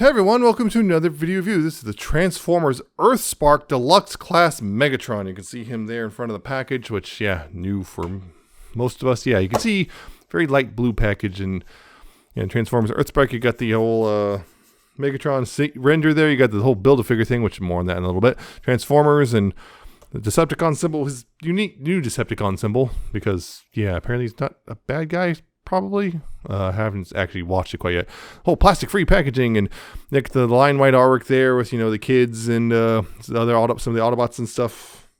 Hey everyone, welcome to another video review. This is the Transformers Earthspark Deluxe Class Megatron. You can see him there in front of the package, which, new for most of us. Yeah, you can see very light blue package and Transformers Earthspark. You got the whole Megatron render there. You got the whole Build-A-Figure thing, which more on that in a little bit. Transformers and the Decepticon symbol, his unique new Decepticon symbol, because, apparently he's not a bad guy. Probably. Haven't actually watched it quite yet. Whole plastic-free packaging and the line white artwork there with the kids and some of the Autobots and stuff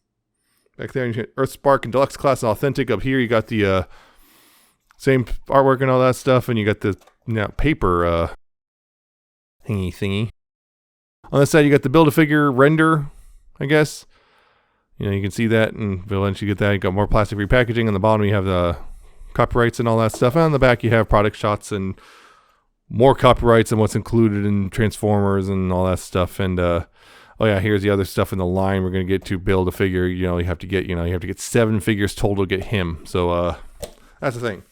back there. And you got Earthspark and Deluxe Class and Authentic up here. You got the same artwork and all that stuff, and you got the paper thingy. On this side, you got the Build-A-Figure render, I guess. You can see that, and once you get that, you got more plastic-free packaging. On the bottom, you have the copyrights and all that stuff. And on the back, you have product shots and more copyrights and what's included in Transformers and all that stuff. And here's the other stuff in the line we're gonna get to. Build-A-Figure. You have to get 7 figures total to get him. So that's the thing.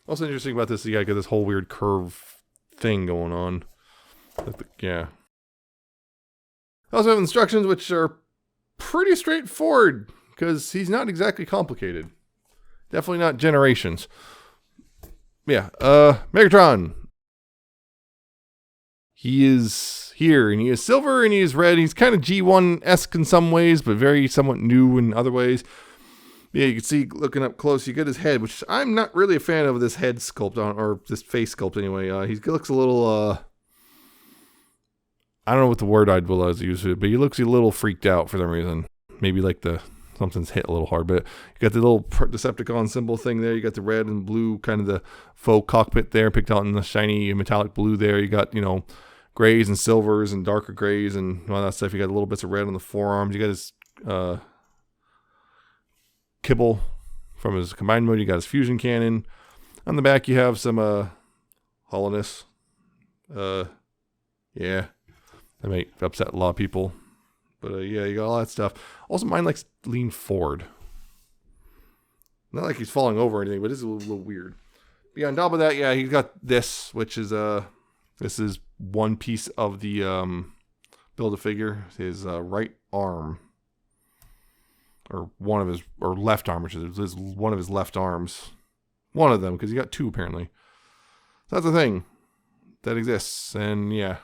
Also interesting about this, you got this whole weird curve thing going on. I also have instructions which are pretty straightforward because he's not exactly complicated. Definitely not Generations. Megatron. He is here, and he is silver, and he is red. He's kind of G1-esque in some ways, but very somewhat new in other ways. Yeah, you can see, looking up close, you get his head, which I'm not really a fan of this head sculpt, or this face sculpt anyway. He looks a little, I don't know what the word I'd will use it, but he looks a little freaked out for some reason. Maybe like something's hit a little hard, but you got the little Decepticon symbol thing there. You got the red and blue, kind of the faux cockpit there, picked out in the shiny metallic blue there. You got, grays and silvers and darker grays and all that stuff. You got little bits of red on the forearms. You got his kibble from his combined mode. You got his fusion cannon. On the back, you have some hollowness. That might upset a lot of people. But you got all that stuff. Also, mine likes to lean forward. Not like he's falling over or anything, but it's a little weird. But on top of that, he's got this, which is this is one piece of the Build-A-Figure. His right arm, or left arm, which is one of his left arms. One of them, because he got 2 apparently. So that's the thing that exists, and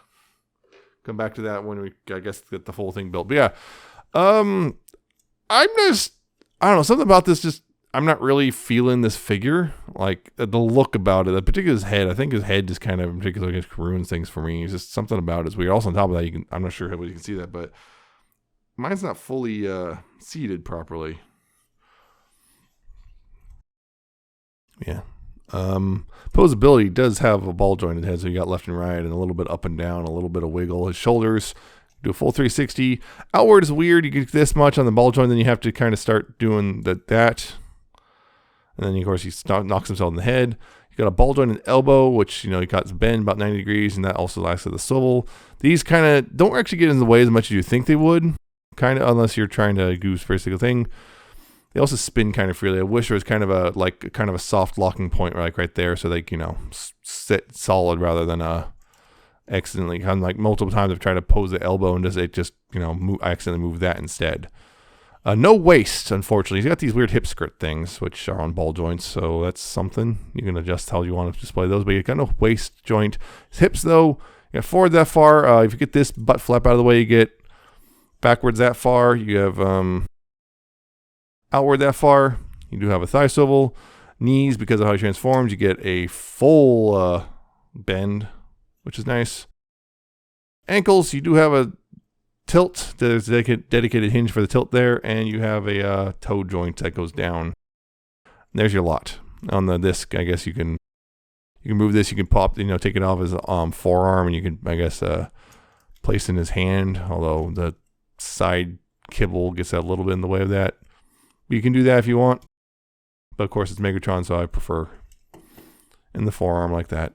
come back to that when we, I guess, get the full thing built. But I don't know, something about this I'm not really feeling this figure. Like, the look about it, particularly his head. I think his head just kind of, in particular, just ruins things for me. It's just something about it is weird. Also, on top of that, I'm not sure how you can see that, but mine's not fully seated properly. Posability does have a ball jointed head, so you got left and right and a little bit up and down, a little bit of wiggle. His shoulders do a full 360. Outward is weird. You get this much on the ball joint, then you have to kind of start doing that. And then, of course, he knocks himself in the head. You got a ball jointed elbow, which, he got his bend about 90 degrees, and that also acts as the swivel. These kind of don't actually get in the way as much as you think they would, kind of, unless you're trying to goose for a single thing. They also spin kind of freely. I wish there was kind of a soft locking point right there, so they sit solid rather than accidentally. Kind of like multiple times I've tried to pose the elbow and I accidentally move that instead. No waist, unfortunately. He's got these weird hip skirt things, which are on ball joints, so that's something. You can adjust how you want to display those, but you got no waist joint. His hips, though, you got forward that far. If you get this butt flap out of the way, you get backwards that far. You have outward that far. You do have a thigh swivel. Knees, because of how he transforms, you get a full bend, which is nice. Ankles, you do have a tilt. There's a dedicated hinge for the tilt there, and you have a toe joint that goes down. And there's your lot. On the disc, I guess you can move this. You can pop, take it off his forearm, and you can, I guess, place in his hand, although the side kibble gets a little bit in the way of that. You can do that if you want, but of course it's Megatron, so I prefer in the forearm like that.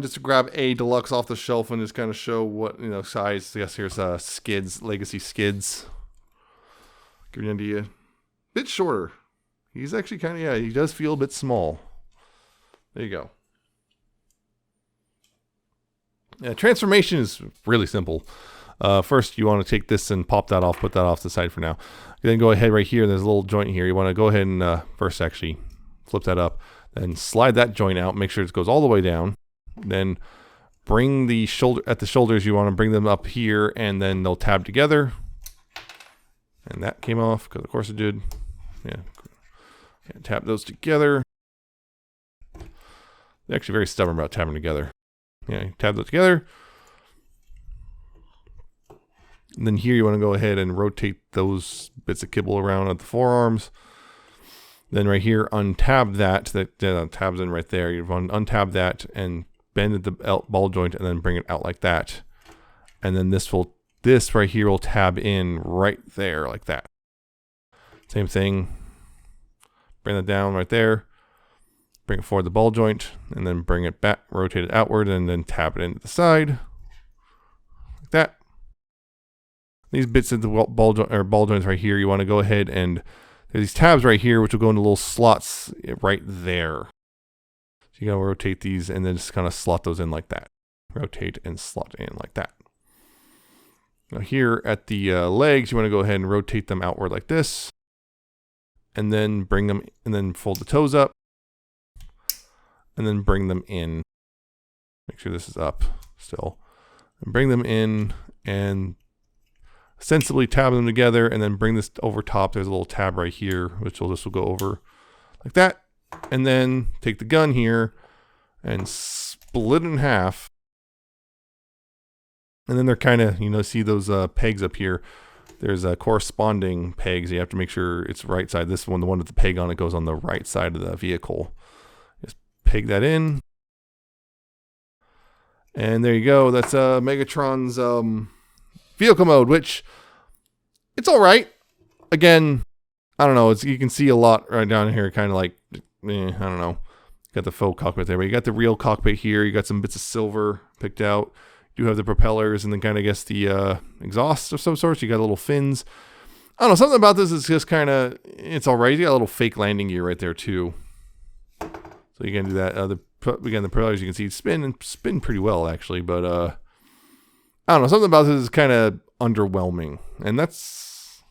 Just to grab a Deluxe off the shelf and just kind of show what size. I guess here's Skids, Legacy Skids. Give you an idea. Bit shorter. He's actually kind of, yeah, he does feel a bit small. There you go. Yeah, transformation is really simple. First, you want to take this and pop that off, put that off to the side for now. Then go ahead right here. There's a little joint here. You want to go ahead and first actually flip that up. Then slide that joint out. Make sure it goes all the way down. Then bring the shoulder at the shoulders. You want to bring them up here, and then they'll tab together. And that came off because of course it did. Yeah. Tap those together. They're actually very stubborn about tapping together. Yeah, tab those together. And then here you want to go ahead and rotate those bits of kibble around at the forearms. Then right here, untab that. That tabs in right there. You want to untab that and bend at the ball joint and then bring it out like that. And then this right here will tab in right there like that. Same thing. Bring that down right there. Bring it forward the ball joint and then bring it back, rotate it outward and then tab it into the side. Like that. These bits of the ball joints right here, you want to go ahead and there's these tabs right here which will go into little slots right there. So you gotta rotate these and then just kind of slot those in like that. Rotate and slot in like that. Now here at the legs, you want to go ahead and rotate them outward like this. And then bring them, and then fold the toes up. And then bring them in. Make sure this is up still. And bring them in and sensibly tab them together and then bring this over top. There's a little tab right here, which this will go over like that. And then take the gun here and split it in half. And then they're kind of, you know, see those pegs up here. There's corresponding pegs. You have to make sure it's right side. This one, the one with the peg on it, goes on the right side of the vehicle. Just peg that in. And there you go. That's Megatron's vehicle mode, which it's all right. Again, I don't know. You can see a lot right down here, kind of like, I don't know. Got the faux cockpit there, but you got the real cockpit here. You got some bits of silver picked out. You do have the propellers and then kind of, I guess, the exhaust of some sort. You got little fins. I don't know. Something about this is just kind of, it's all right. You got a little fake landing gear right there too. So you can do that. Again, the propellers you can see spin pretty well actually, but I don't know. Something about this is kind of underwhelming, and that's,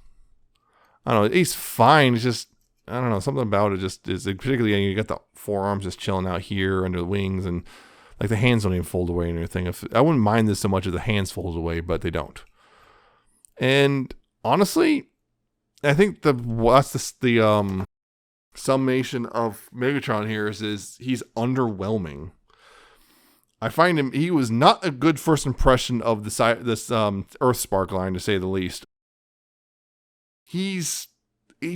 I don't know. It's fine. It's just, I don't know. Something about it just is, particularly you got the forearms just chilling out here under the wings, and like the hands don't even fold away and everything. I wouldn't mind this so much if the hands fold away, but they don't. And honestly, I think the summation of Megatron here is he's underwhelming. I find he was not a good first impression of this Earthspark line, to say the least. He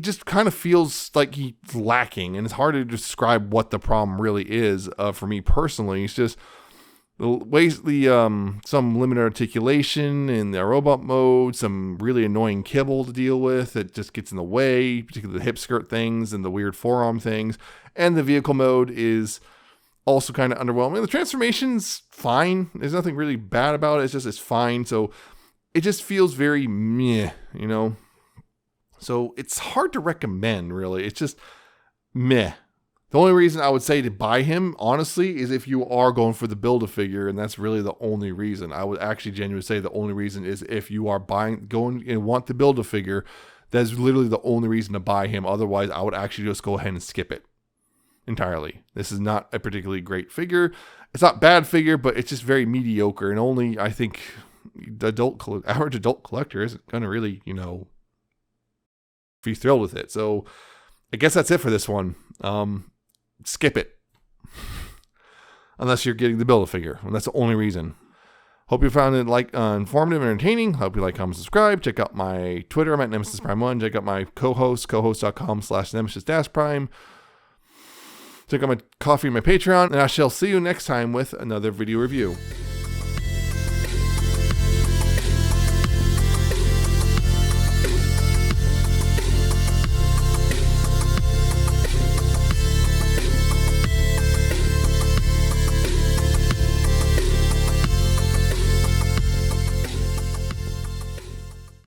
just kind of feels like he's lacking, and it's hard to describe what the problem really is for me personally. It's just the ways some limited articulation in the robot mode, some really annoying kibble to deal with that just gets in the way, particularly the hip skirt things and the weird forearm things. And the vehicle mode is also kind of underwhelming. The transformation's fine. There's nothing really bad about it. It's fine. So it just feels very meh, you know? So it's hard to recommend, really. It's just meh. The only reason I would say to buy him, honestly, is if you are going for the Build-A-Figure, and that's really the only reason. I would actually genuinely say the only reason is if you are going and want the Build-A-Figure, that's literally the only reason to buy him. Otherwise, I would actually just go ahead and skip it entirely. This is not a particularly great figure. It's not a bad figure, but it's just very mediocre, and only, I think, the average adult collector isn't going to really, you know, be thrilled with it. So I guess that's it for this one. Skip it. Unless you're getting the Build-A-Figure. And that's the only reason. Hope you found it informative and entertaining. Hope you like, comment, subscribe. Check out my Twitter. I'm at Nemesis Prime 1. Check out my co-host, cohost.com/Nemesis-Prime. Check out my coffee and my Patreon. And I shall see you next time with another video review.